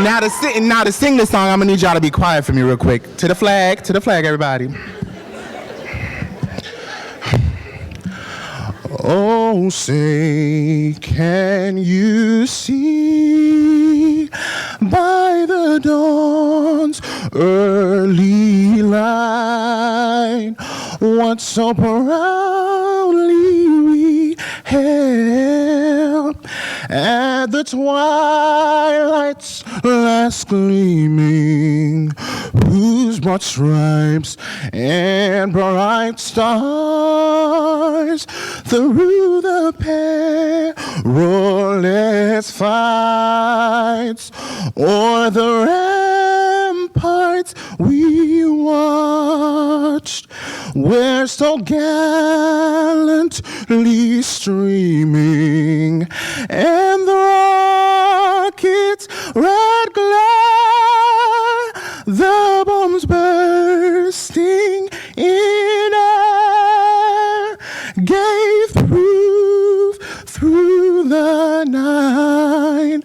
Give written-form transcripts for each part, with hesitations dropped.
Now to sing this song, I'm gonna need y'all to be quiet for me real quick. To the flag, everybody. Oh, say, can you see by the dawn's early light what so proudly we hailed at the twilight's last gleaming, whose broad stripes and bright stars through the perilous fights o'er the ramparts we watched, were so gallantly streaming, and the rocket's red glare, the bombs bursting in air, gave proof through the night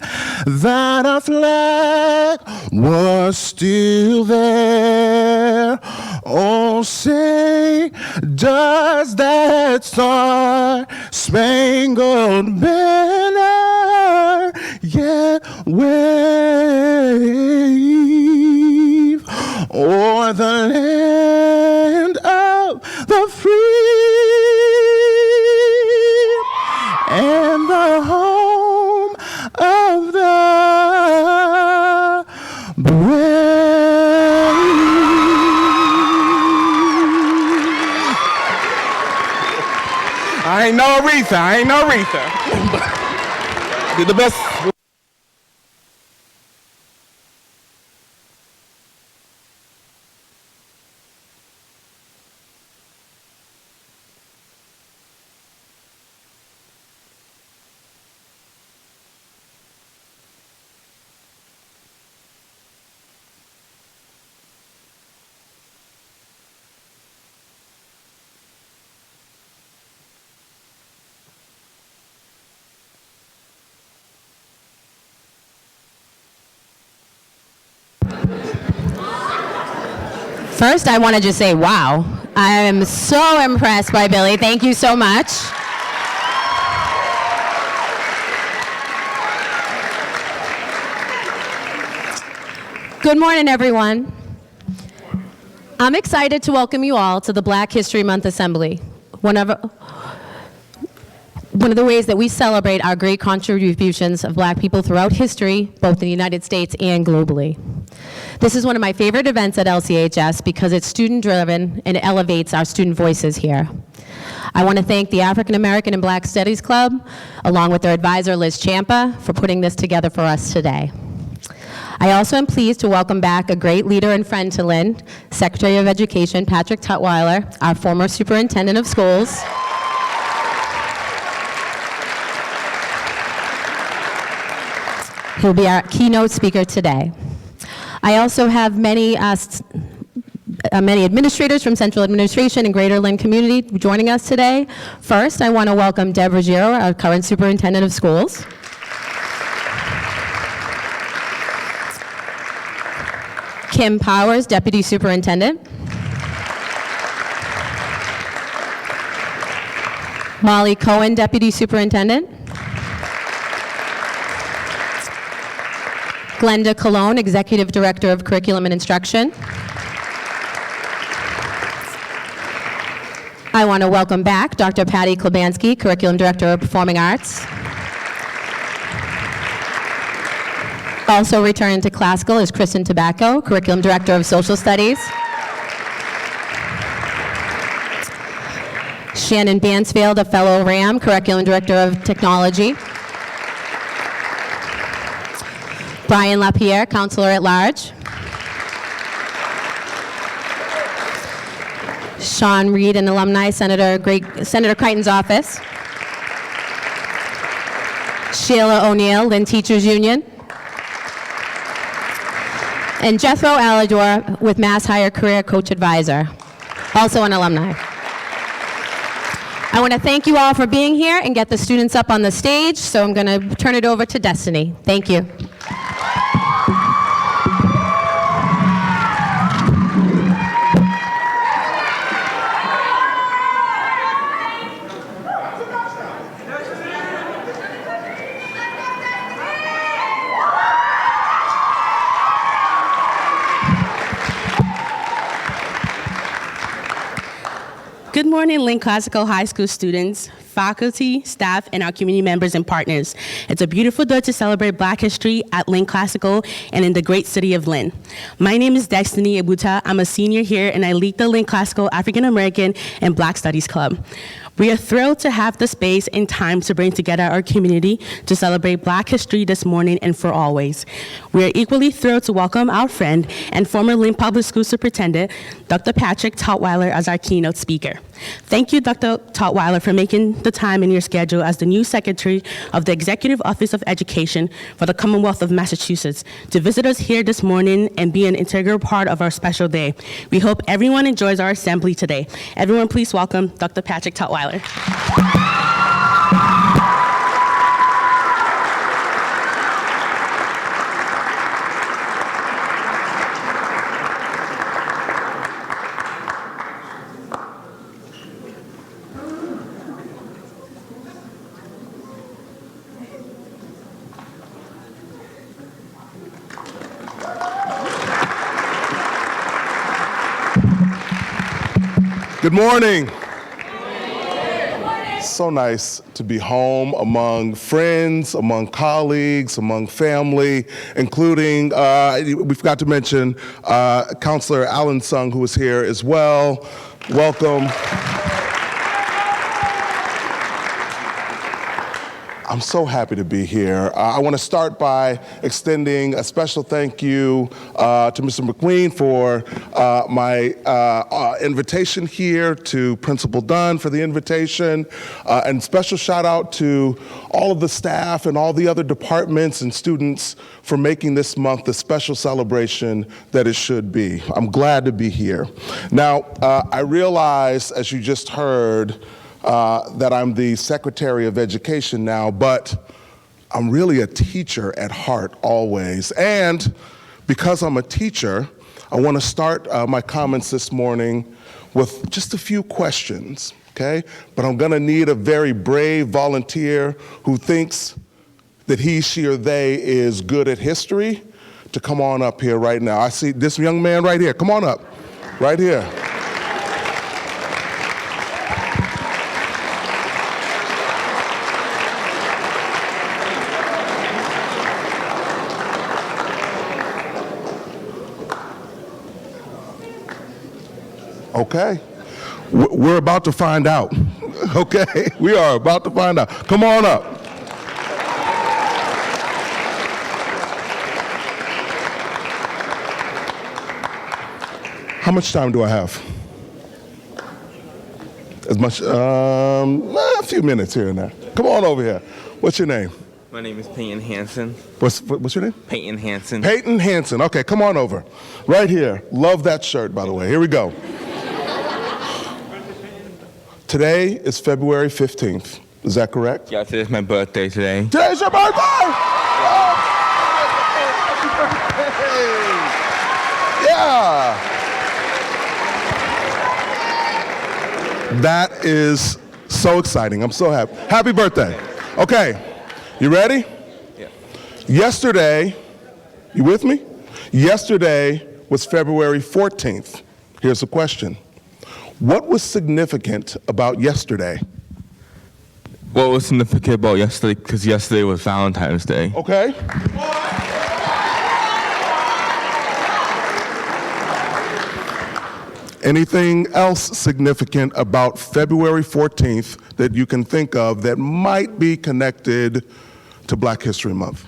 that our flag was still there. Oh, say, does that star-spangled banner yet wave o'er the land of the free and the home of the brave? I ain't no Aretha. Did the best. First, I want to just say, wow. I am so impressed by Billy. Thank you so much. Good morning, everyone. I'm excited to welcome you all to the Black History Month Assembly, one of the ways that we celebrate our great contributions of Black people throughout history, both in the United States and globally. This is one of my favorite events at LCHS because it's student-driven and it elevates our student voices here. I want to thank the African American and Black Studies Club, along with their advisor, Liz Champa, for putting this together for us today. I also am pleased to welcome back a great leader and friend to Lynn, Secretary of Education, Patrick Tutwiler, our former Superintendent of Schools. He'll be our keynote speaker today. I also have many administrators from Central Administration and Greater Lynn community joining us today. First, I want to welcome Deb Ruggiero, our current Superintendent of Schools. Kim Powers, Deputy Superintendent. Molly Cohen, Deputy Superintendent. Glenda Colon, Executive Director of Curriculum and Instruction. I want to welcome back Dr. Patty Klebansky, Curriculum Director of Performing Arts. Also returning to classical is Kristen Tobacco, Curriculum Director of Social Studies. Shannon Bansfield, a fellow RAM, Curriculum Director of Technology. Brian LaPierre, Counselor at Large. Sean Reed, an alumni, Senator Crichton's office. Sheila O'Neill, Lynn Teachers Union. And Jethro Alador with Mass Higher Career Coach Advisor, also an alumni. I want to thank you all for being here and get the students up on the stage, so I'm going to turn it over to Destiny. Thank you. Good morning, Lynn Classical High School students, faculty, staff, and our community members and partners. It's a beautiful day to celebrate Black history at Lynn Classical and in the great city of Lynn. My name is Destiny Ebuta. I'm a senior here, and I lead the Lynn Classical African American and Black Studies Club. We are thrilled to have the space and time to bring together our community to celebrate Black history this morning and for always. We are equally thrilled to welcome our friend and former Lynn Public School Superintendent, Dr. Patrick Tutwiler, as our keynote speaker. Thank you, Dr. Tutwiler, for making the time in your schedule as the new Secretary of the Executive Office of Education for the Commonwealth of Massachusetts to visit us here this morning and be an integral part of our special day. We hope everyone enjoys our assembly today. Everyone, please welcome Dr. Patrick Tutwiler. Good morning. So nice to be home among friends, among colleagues, among family, including, we forgot to mention, Counselor Alan Sung, who is here as well. Welcome. I'm so happy to be here. I want to start by extending a special thank you to Mr. McQueen for my invitation here, to Principal Dunn for the invitation, and special shout out to all of the staff and all the other departments and students for making this month the special celebration that it should be. I'm glad to be here. Now, I realize, as you just heard, that I'm the Secretary of Education now, but I'm really a teacher at heart always. And because I'm a teacher, I want to start my comments this morning with just a few questions, okay? But I'm going to need a very brave volunteer who thinks that he, she, or they is good at history to come on up here right now. I see this young man right here. Come on up, right here. Okay, we're about to find out. Okay, we are about to find out. Come on up. How much time do I have? As much, a few minutes here and there. Come on over here. What's your name? My name is Peyton Hansen. What's your name? Peyton Hansen. Peyton Hansen. Okay, come on over. Right here. Love that shirt, by the way. Here we go. Today is February 15th. Is that correct? Yes, it is my birthday today. Today's your birthday! Oh, happy birthday! Yeah! That is so exciting. I'm so happy. Happy birthday. Okay, you ready? Yeah. Yesterday, you with me? Yesterday was February 14th. Here's the question. What was significant about yesterday? What was significant about yesterday? Because yesterday was Valentine's Day. Okay. Anything else significant about February 14th that you can think of that might be connected to Black History Month?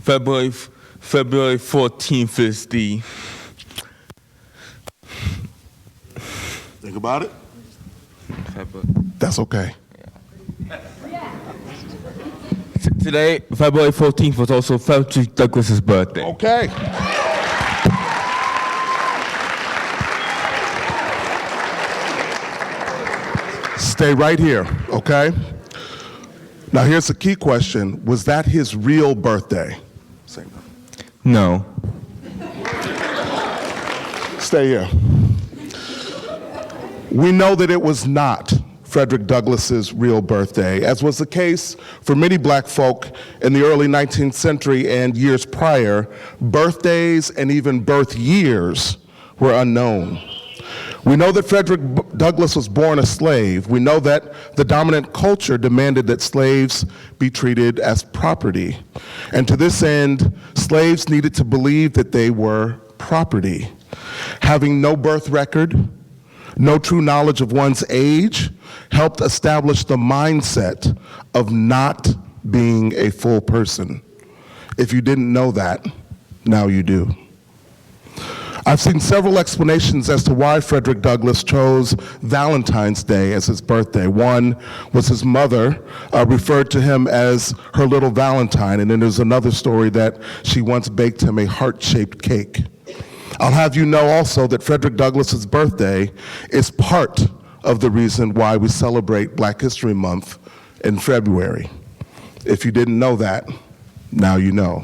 February 14th is the... Think about it. February. That's okay. Today, February 14th, was also Frederick Douglass's birthday. Okay. Stay right here, okay? Now here's the key question. Was that his real birthday? No. Stay here. We know that it was not Frederick Douglass's real birthday, as was the case for many black folk in the early 19th century and years prior. Birthdays and even birth years were unknown. We know that Frederick Douglass was born a slave. We know that the dominant culture demanded that slaves be treated as property. And to this end, slaves needed to believe that they were property. Having no birth record, no true knowledge of one's age, helped establish the mindset of not being a full person. If you didn't know that, now you do. I've seen several explanations as to why Frederick Douglass chose Valentine's Day as his birthday. One was his mother referred to him as her little Valentine, and then there's another story that she once baked him a heart-shaped cake. I'll have you know also that Frederick Douglass's birthday is part of the reason why we celebrate Black History Month in February. If you didn't know that, now you know.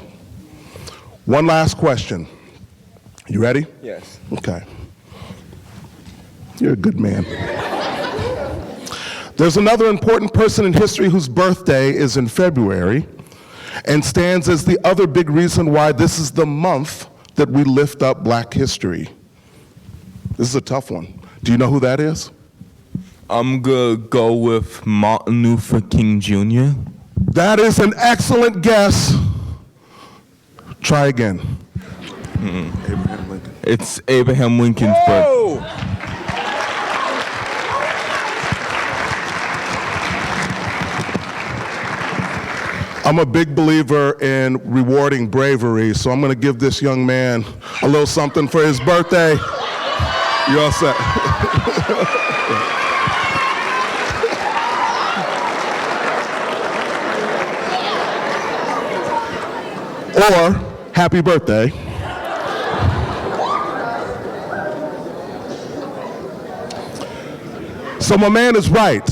One last question. You ready? Yes. Okay. You're a good man. There's another important person in history whose birthday is in February and stands as the other big reason why this is the month that we lift up Black history. This is a tough one. Do you know who that is? I'm gonna go with Martin Luther King Jr. That is an excellent guess. Try again. Abraham Lincoln. It's Abraham Lincoln's birthday. I'm a big believer in rewarding bravery, so I'm going to give this young man a little something for his birthday. You all set? Or, happy birthday. So my man is right.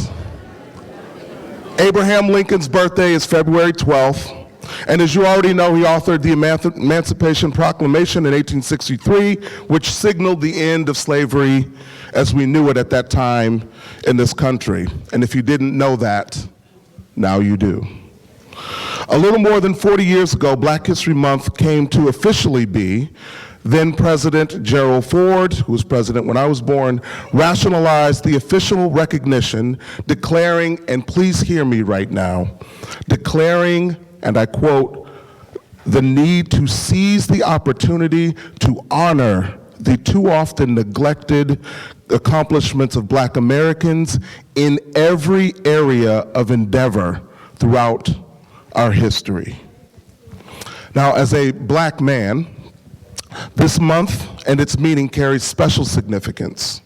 Abraham Lincoln's birthday is February 12th, and as you already know, he authored the Emancipation Proclamation in 1863, which signaled the end of slavery as we knew it at that time in this country. And if you didn't know that, now you do. A little more than 40 years ago, Black History Month came to officially be then President Gerald Ford, who was president when I was born, rationalized the official recognition, declaring, and please hear me right now, declaring, and I quote, the need to seize the opportunity to honor the too often neglected accomplishments of Black Americans in every area of endeavor throughout our history. Now, as a Black man, this month and its meaning carries special significance.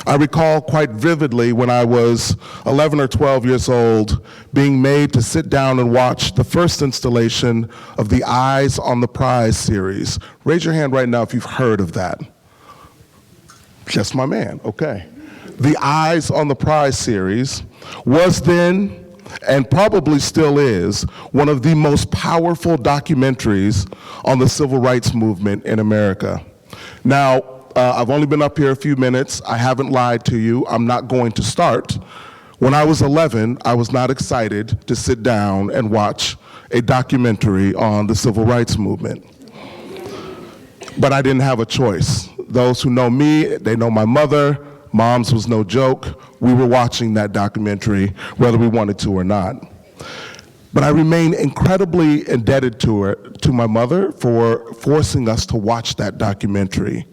I recall quite vividly when I was 11 or 12 years old being made to sit down and watch the first installation of the Eyes on the Prize series. Raise your hand right now if you've heard of that. Just my man, okay. The Eyes on the Prize series was then, and probably still is, one of the most powerful documentaries on the civil rights movement in America. Now, I've only been up here a few minutes. I haven't lied to you. I'm not going to start. When I was 11, I was not excited to sit down and watch a documentary on the civil rights movement. But I didn't have a choice. Those who know me, they know my mother. Mom's was no joke. We were watching that documentary, whether we wanted to or not. But I remain incredibly indebted to my mother for forcing us to watch that documentary,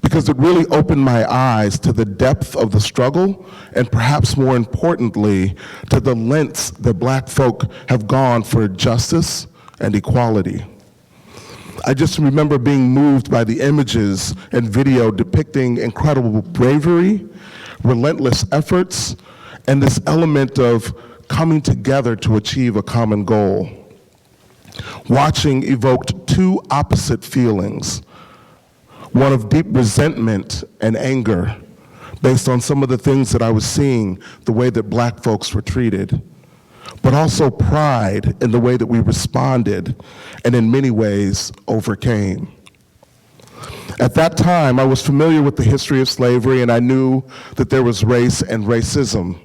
because it really opened my eyes to the depth of the struggle, and perhaps more importantly, to the lengths that Black folk have gone for justice and equality. I just remember being moved by the images and video depicting incredible bravery, relentless efforts, and this element of coming together to achieve a common goal. Watching evoked two opposite feelings, one of deep resentment and anger based on some of the things that I was seeing, the way that Black folks were treated, but also pride in the way that we responded and in many ways overcame. At that time, I was familiar with the history of slavery, and I knew that there was race and racism,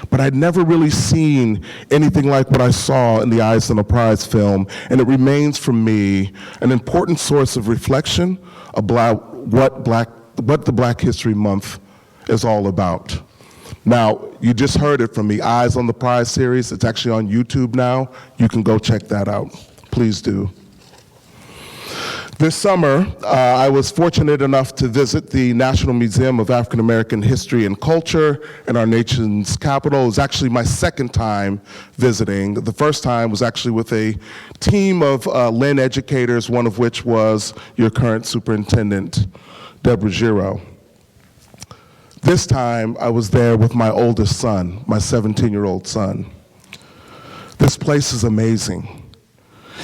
but I'd never really seen anything like what I saw in the Eyes on the Prize film, and it remains for me an important source of reflection about what Black the Black History Month is all about. Now, you just heard it from me, Eyes on the Prize series. It's actually on YouTube now. You can go check that out. Please do. This summer, I was fortunate enough to visit the National Museum of African American History and Culture in our nation's capital. It was actually my second time visiting. The first time was actually with a team of Lynn educators, one of which was your current superintendent, Deborah Giro. This time, I was there with my oldest son, my 17-year-old son. This place is amazing.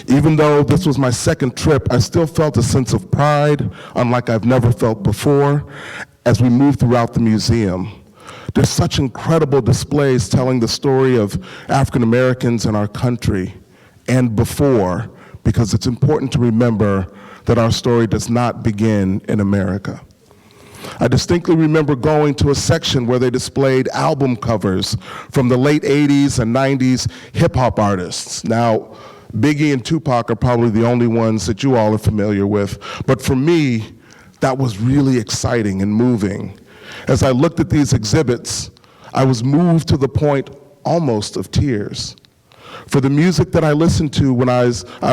Even though this was my second trip, I still felt a sense of pride, unlike I've never felt before, as we moved throughout the museum. There's such incredible displays telling the story of African Americans in our country and before, because it's important to remember that our story does not begin in America. I distinctly remember going to a section where they displayed album covers from the late 80s and 90s hip-hop artists. Now, Biggie and Tupac are probably the only ones that you all are familiar with, but for me, that was really exciting and moving. As I looked at these exhibits, I was moved to the point almost of tears. For the music that I listened to when I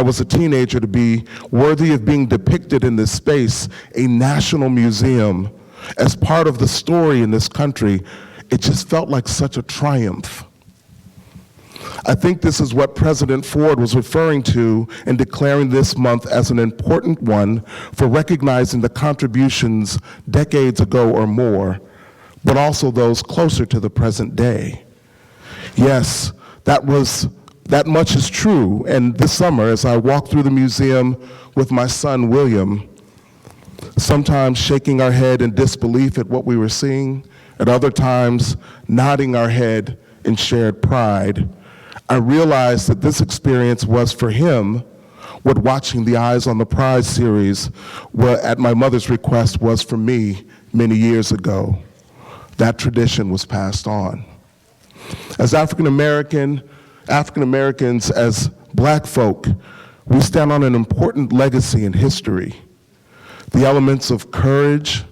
was a teenager to be worthy of being depicted in this space, a national museum, as part of the story in this country, it just felt like such a triumph. I think this is what President Ford was referring to in declaring this month as an important one for recognizing the contributions decades ago or more, but also those closer to the present day. Yes, that much is true, and this summer as I walked through the museum with my son William, sometimes shaking our head in disbelief at what we were seeing, at other times nodding our head in shared pride, I realized that this experience was for him what watching the Eyes on the Prize series, at my mother's request, was for me many years ago. That tradition was passed on. As African Americans, as Black folk, we stand on an important legacy in history. The elements of courage,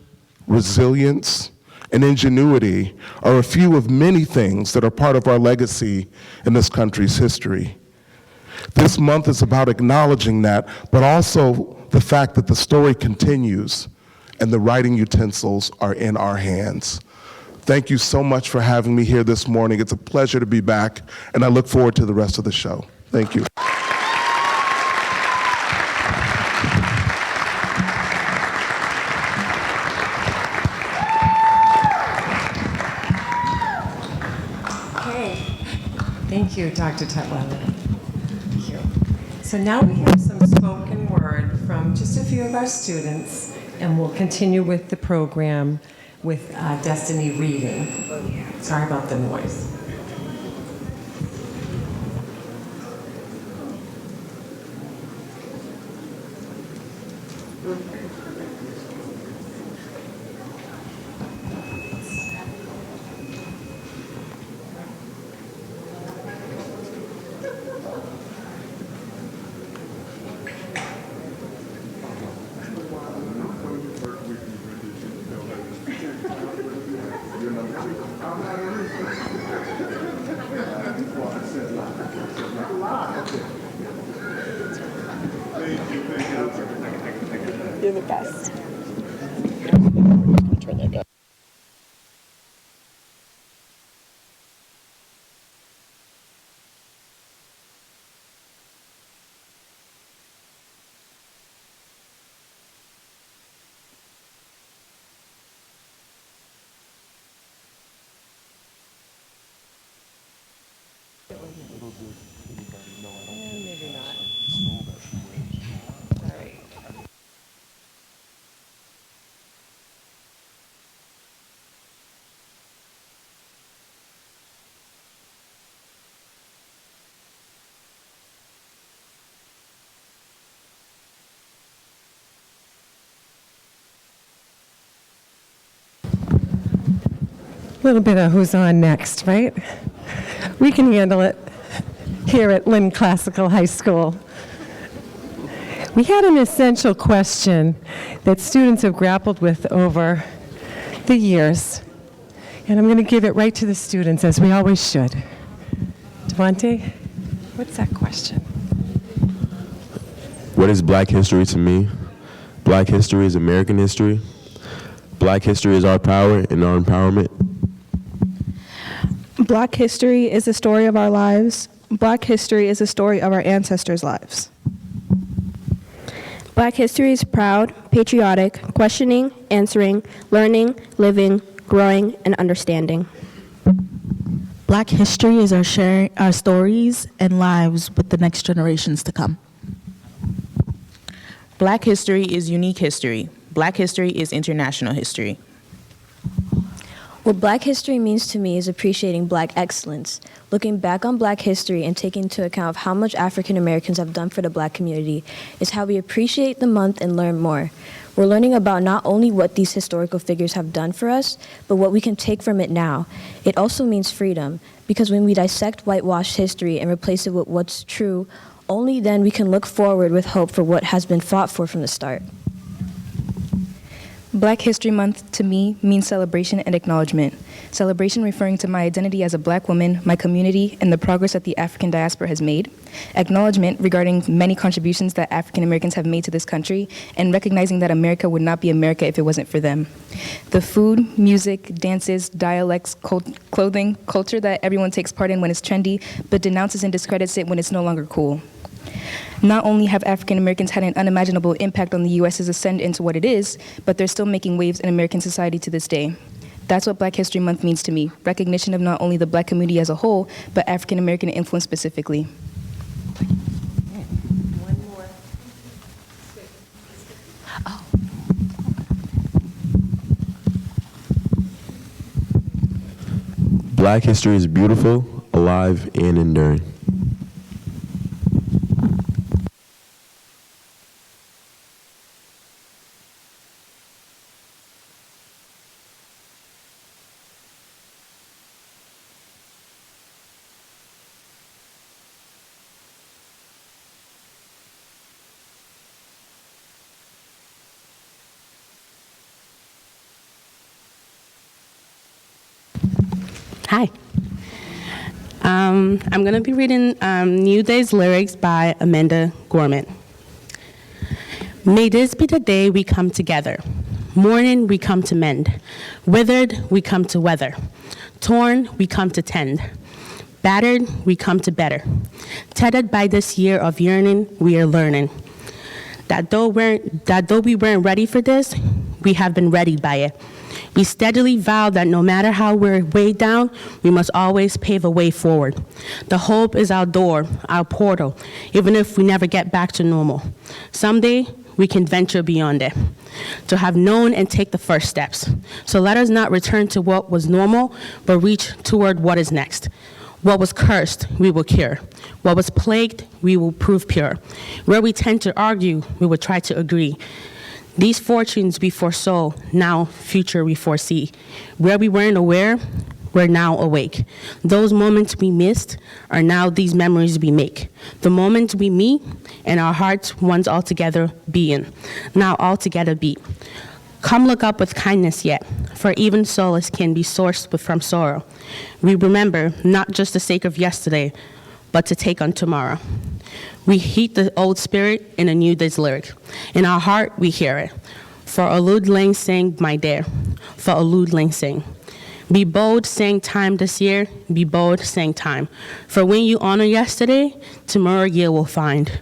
resilience, and ingenuity are a few of many things that are part of our legacy in this country's history. This month is about acknowledging that, but also the fact that the story continues and the writing utensils are in our hands. Thank you so much for having me here this morning. It's a pleasure to be back, and I look forward to the rest of the show. Thank you. Thank you, Dr. Tutwiler. Thank you. So now we have some spoken word from just a few of our students, and we'll continue with the program with Destiny reading. Sorry about the noise. You're the best. Turn that down. Maybe not. All right. A little bit of who's on next, right? We can handle it here at Lynn Classical High School. We had an essential question that students have grappled with over the years, and I'm going to give it right to the students, as we always should. Devontae, what's that question? What is Black history to me? Black history is American history. Black history is our power and our empowerment. Black history is the story of our lives. Black history is the story of our ancestors' lives. Black history is proud, patriotic, questioning, answering, learning, living, growing, and understanding. Black history is our sharing our stories and lives with the next generations to come. Black history is unique history. Black history is international history. What Black history means to me is appreciating Black excellence, looking back on Black history and taking into account of how much African Americans have done for the Black community is how we appreciate the month and learn more. We're learning about not only what these historical figures have done for us, but what we can take from it now. It also means freedom, because when we dissect whitewashed history and replace it with what's true, only then we can look forward with hope for what has been fought for from the start. Black History Month to me means celebration and acknowledgement. Celebration referring to my identity as a Black woman, my community, and the progress that the African diaspora has made. Acknowledgement regarding many contributions that African Americans have made to this country, and recognizing that America would not be America if it wasn't for them. The food, music, dances, dialects, clothing, culture that everyone takes part in when it's trendy, but denounces and discredits it when it's no longer cool. Not only have African Americans had an unimaginable impact on the U.S.'s ascent into what it is, but they're still making waves in American society to this day. That's what Black History Month means to me, recognition of not only the Black community as a whole, but African American influence specifically. One more. Black history is beautiful, alive, and enduring. Hi. I'm going to be reading New Day's lyrics by Amanda Gorman. May this be the day we come together. Mourning, we come to mend. Withered, we come to weather. Torn, we come to tend. Battered, we come to better. Tethered by this year of yearning, we are learning that though we weren't ready for this, we have been readied by it. We steadily vow that no matter how we're weighed down, we must always pave a way forward. The hope is our door, our portal, even if we never get back to normal. Someday, we can venture beyond it, to have known and take the first steps. So let us not return to what was normal, but reach toward what is next. What was cursed, we will cure. What was plagued, we will prove pure. Where we tend to argue, we will try to agree. These fortunes we foresaw, now future we foresee. Where we weren't aware, we're now awake. Those moments we missed are now these memories we make. The moments we meet and our hearts once altogether being, now altogether beat. Come look up with kindness yet, for even solace can be sourced from sorrow. We remember not just the sake of yesterday, but to take on tomorrow. We heed the old spirit in a new day's lyric. In our heart, we hear it. For Alud Lang sang, my dear. For Alud Lang sang. Be bold, sang time this year. Be bold, sang time. For when you honor yesterday, tomorrow year will find.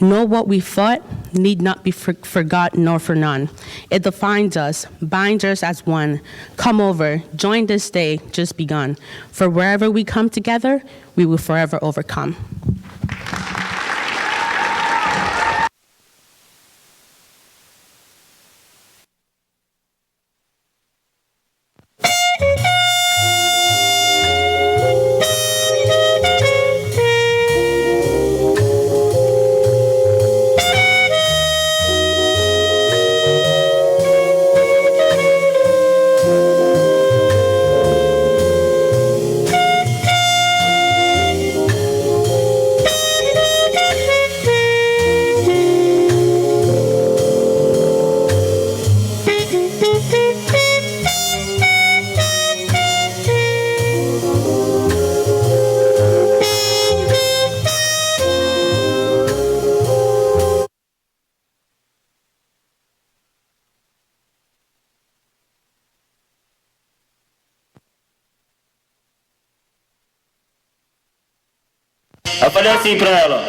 Know what we fought need not be forgotten nor for none. It defines us, binds us as one. Come over, join this day just begun. For wherever we come together, we will forever overcome. falei assim pra ela.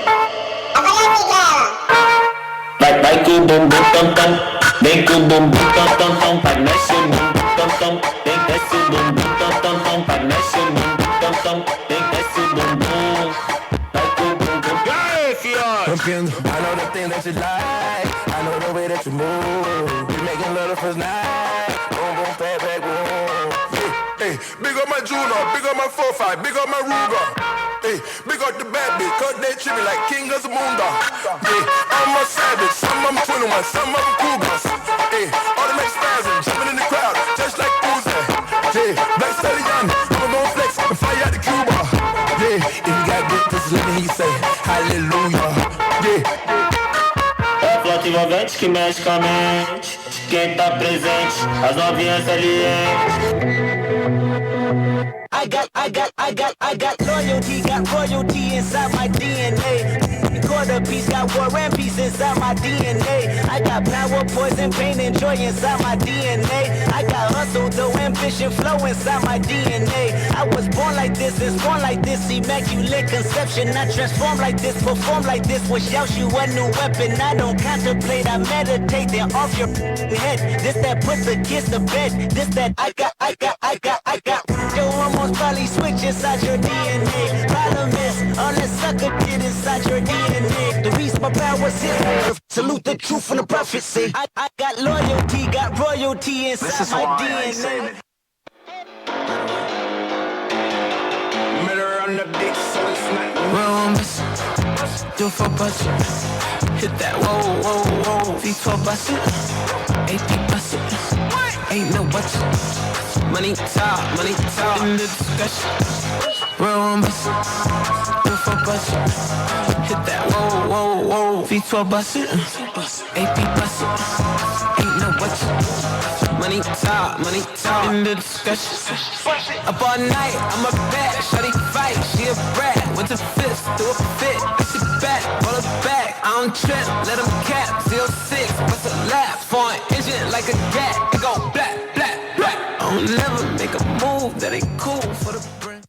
Vai com o bumbum tam tam, vem com o bumbum tam tam tam, vai mexe o bumbum tam tam, vem desce o bumbum tam tam tam, vai mexe o bumbum tam tam, vem desce o bumbum, vai com o bumbum. E aí, fiote? I know the thing that you like, I know the way that you move. We making love the first night, boom boom bad bad boom. Hey, big up my Juno, big up my 4-5, big up my Ruger. Hey, big up the bad bitch, cause they treat me like king of the moon dog. Hey, I'm a savage, some of them 21, some of them cougars. Hey, automatic spasm, jumping in the crowd, just like Uzi. Hey, Black Stallion, I'm gon' flex and fly out to Cuba. Yeah, if you got good pussy, let me hear you say hallelujah. Yeah. É flota envolvente que mexe com a mente. Quem tá presente, as novinhas salientes. I got loyalty, got royalty inside my DNA. Quarter piece, got war and peace inside my DNA. I got power, poison, pain, and joy inside my DNA. I got hustle, though, ambition, flow inside my DNA. I was born like this, and born like this, immaculate conception. I transform like this, perform like this, wish out you a new weapon. I don't contemplate, I meditate, then off your head. This that puts against the bed. This that I got. Yo, almost probably switch inside your DNA. Problem is, all that sucker did inside your DNA. The reason my power's here, salute the truth and the prophecy. I got loyalty, got royalty inside my DNA. Mirror on the dick, so it's not. Well, do for budget. Hit that, whoa, whoa, whoa. V12 bust it, AP bust it. Ain't no budget. Money talk in the discussion. Real bust it, do for budget. Hit that, whoa, whoa, whoa. V12 bust it, AP bust it. Ain't no budget. Money talk in the discussion. Up all night, I'm a bad shawty fight. She a brat, went to fifth, do a fit. I sit back, roll it back. I don't trip, let them cap. 06, bust a lap, foreign engine like a gat. It go black, black, black. I don't never make a move that ain't cool for the brand.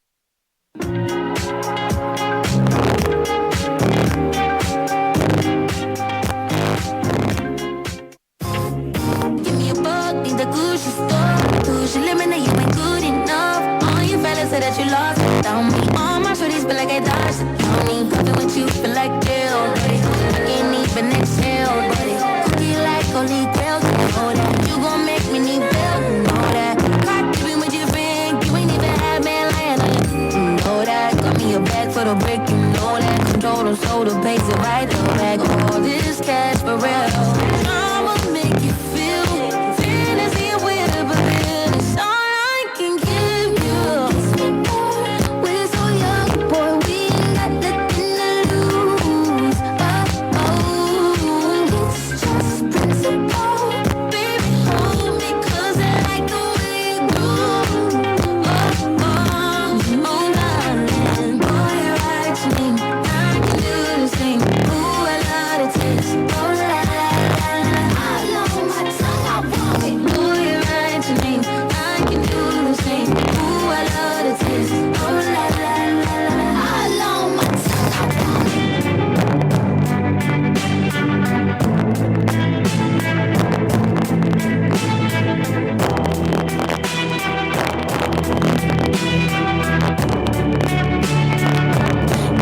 Give me a bug, need the Gucci store. Gucci lemonade, you ain't good enough. All you fellas say that you lost without me. All my shorties feel like I dodged it. On me, puffin' with you, feel like jail. I can't even exhale, buddy. Cookie like holy grail, you know that. You gon' make me need bail, you know that. Caught dipping with your friend, you ain't even had man lying on you. You know that. Got me a bag for the brick, you know that. Control the soda, pays it right the bag. All this cash for real. I'ma make you feel fantasy and weird, but real is all I can give you. We're so young, boy, we ain't got nothing to lose. It's just principle. Baby, hold me 'cause I like the way you groove. Darling, boy, you're right to me. I can do the same. Ooh, I love the taste. Oh, la la la la. All on my tongue, I want it. Ooh, you're right to me. I can do the same. Ooh, I love the taste. Oh, la la la la. All on my tongue, I want it.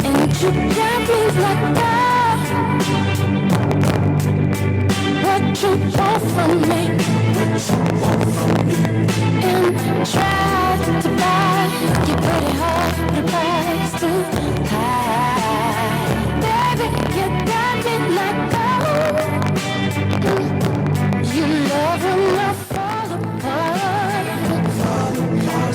And you got me like that. What you want from me? And try to buy you pretty hard, the price too high. Baby, you got me like that. You love when I fall apart,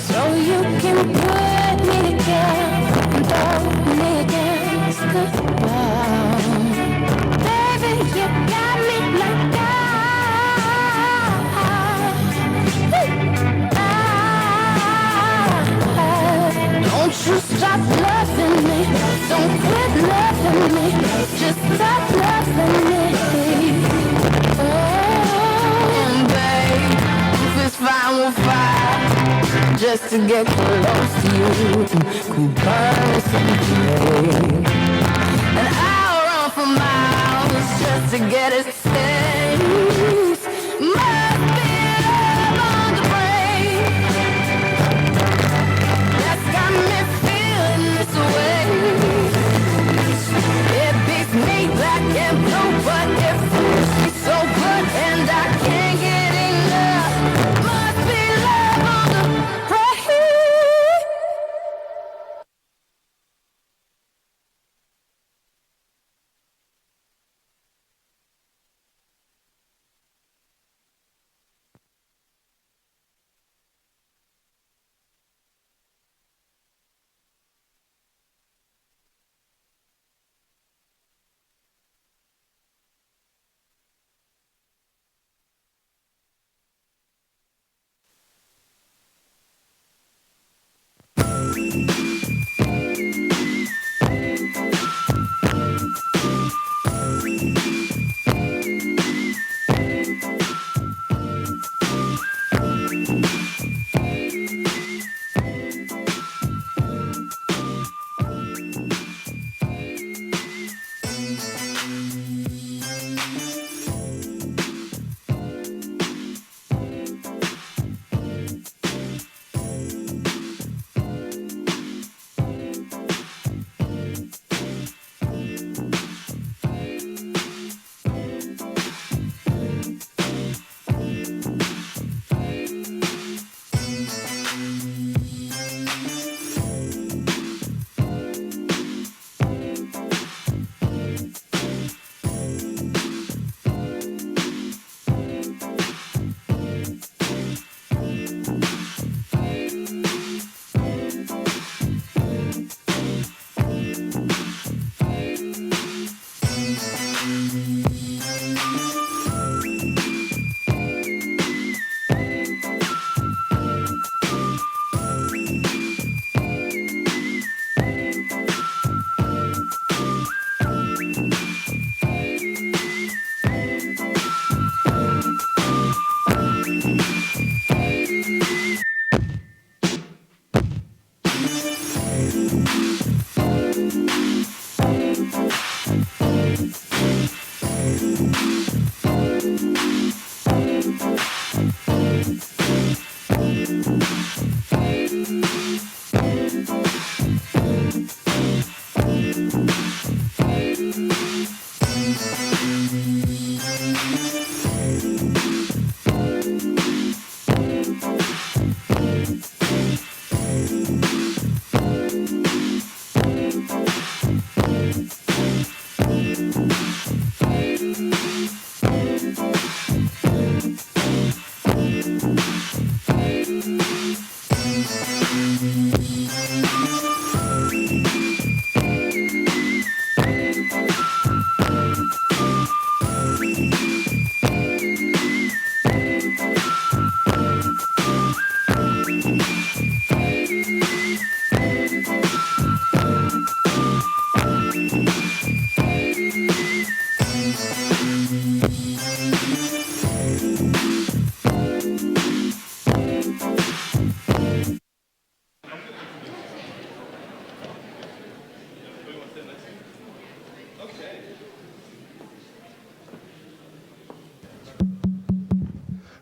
so you can put me together and throw me against the wall. Baby, you got me like don't you stop loving me. Don't quit loving me. Just stop loving me. And babe, if it's fine, we'll fight. Just to get close to you. Could burn something. just to get a taste. Must be love on the brain that's got me feeling this way. It beats me black and blue, but it feels me so good, and I can't get enough. Must be love on the brain.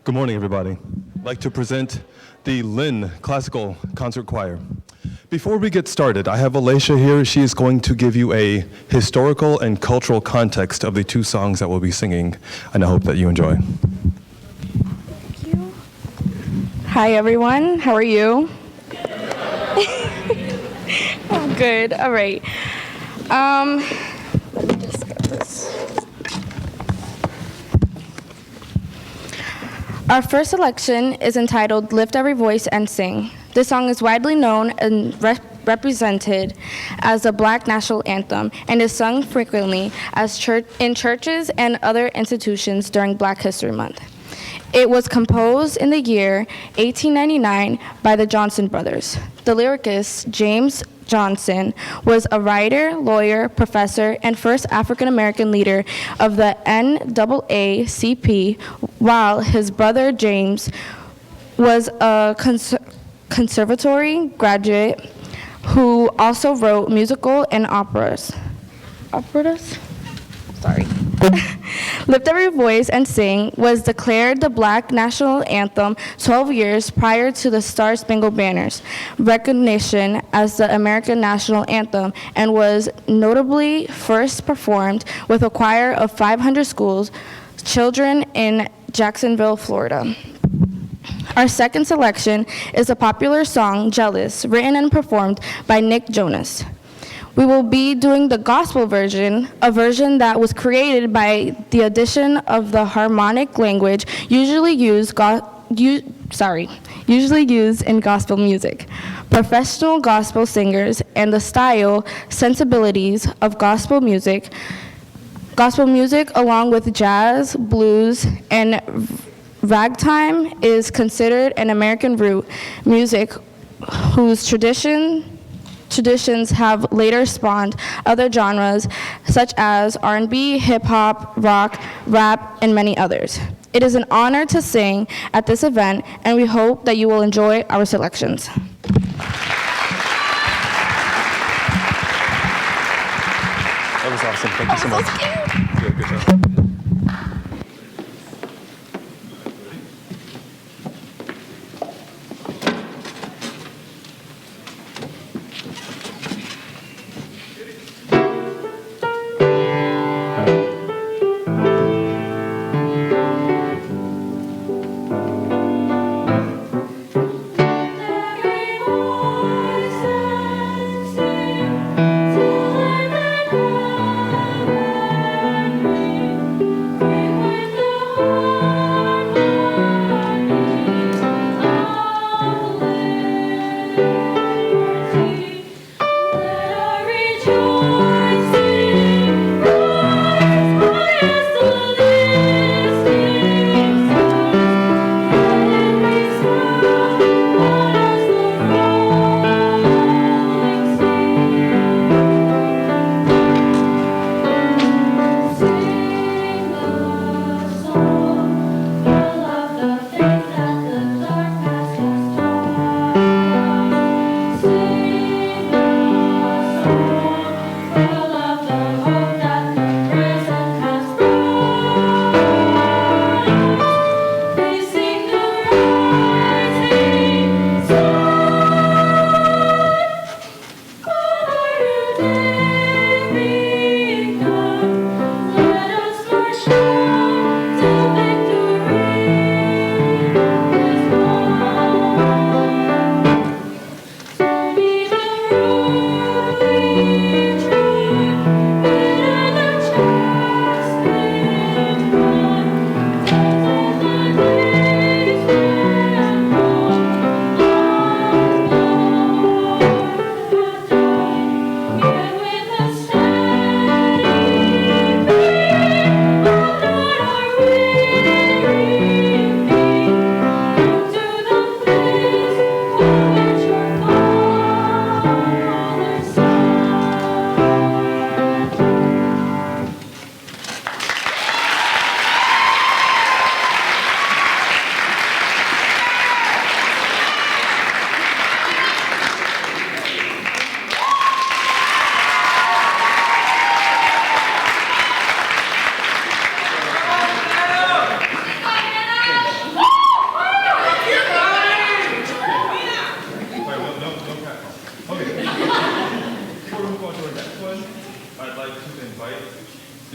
Good morning, everybody. I'd like to present the Lynn Classical Concert Choir. Before we get started, I have Alicia here. She is going to give you a historical and cultural context of the two songs that we'll be singing, and I hope that you enjoy. Thank you. Hi, everyone. How are you? Oh, good. All right. Let me just get this. Our first selection is entitled Lift Every Voice and Sing. This song is widely known and represented as a Black national anthem and is sung frequently in churches and other institutions during Black History Month. It was composed in the year 1899 by the Johnson brothers. The lyricist, James Johnson, was a writer, lawyer, professor, and first African-American leader of the NAACP, while his brother James was a conservatory graduate who also wrote musical and operas. Sorry. Lift Every Voice and Sing was declared the Black national anthem 12 years prior to the Star Spangled Banner's recognition as the American national anthem, and was notably first performed with a choir of 500 school children in Jacksonville, Florida. Our second selection is the popular song Jealous, written and performed by Nick Jonas. We will be doing the gospel version, a version that was created by the addition of the harmonic language usually used in gospel music. Professional gospel singers and the style, sensibilities of gospel music along with jazz, blues, and ragtime is considered an American root music whose traditions have later spawned other genres such as R&B, hip-hop, rock, rap, and many others. It is an honor to sing at this event, and we hope that you will enjoy our selections. That was awesome. Thank you so much. Good job.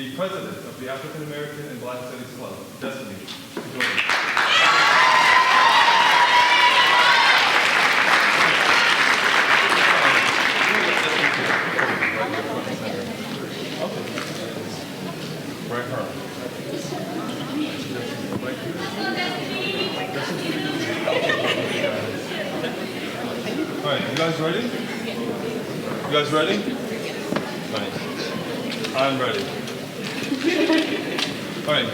the president of the African American and Black Studies Club, Destiny, to join us. Right her. All right, you guys ready? You guys ready? Right. I'm ready. All right.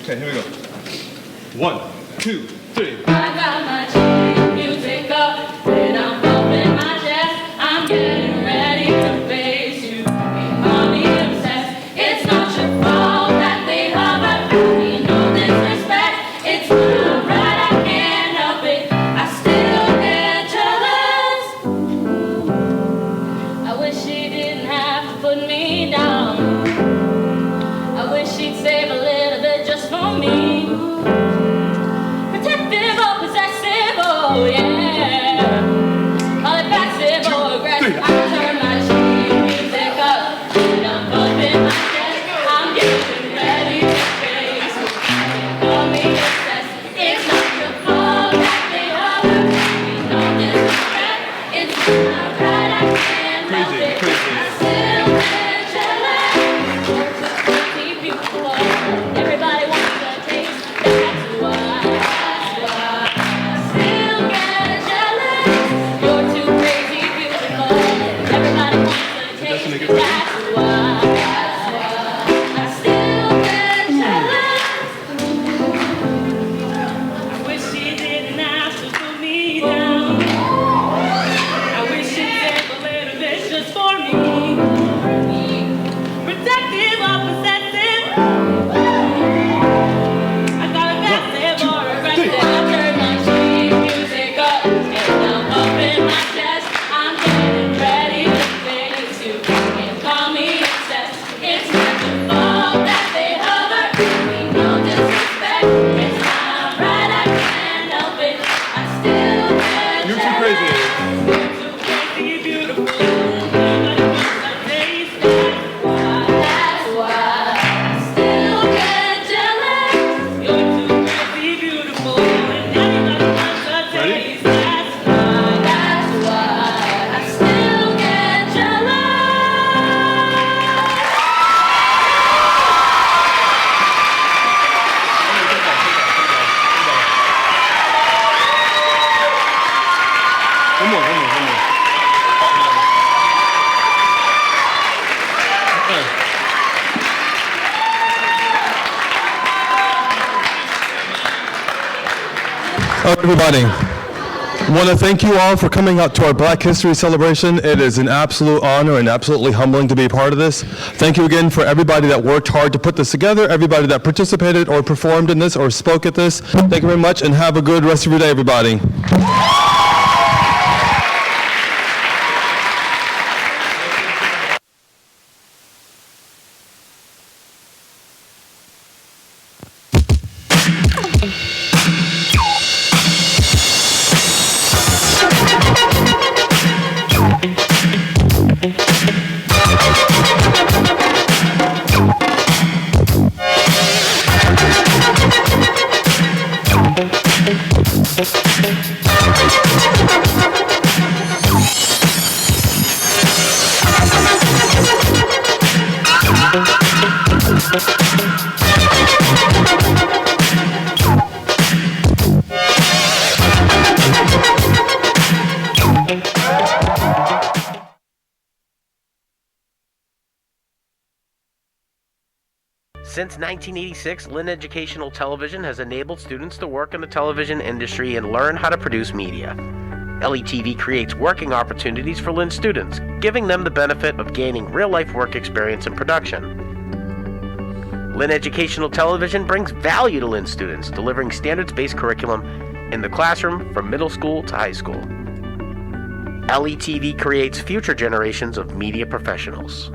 Okay, here we go. 1, 2, 3. I got my cheap music up, and I'm bumping my chest. I'm getting ready to face you. Ain't mommy obsessed. It's not your fault that they hover. Me no disrespect. It's my right, I can't help it. I still get jealous. Everybody, I want to thank you all for coming out to our Black History celebration. It is an absolute honor and absolutely humbling to be a part of this. Thank you again for everybody that worked hard to put this together, everybody that participated or performed in this or spoke at this. Thank you very much and have a good rest of your day, everybody. Since 1986, Lynn Educational Television has enabled students to work in the television industry and learn how to produce media. LETV creates working opportunities for Lynn students, giving them the benefit of gaining real-life work experience in production. Lynn Educational Television brings value to Lynn students, delivering standards-based curriculum in the classroom from middle school to high school. LETV creates future generations of media professionals.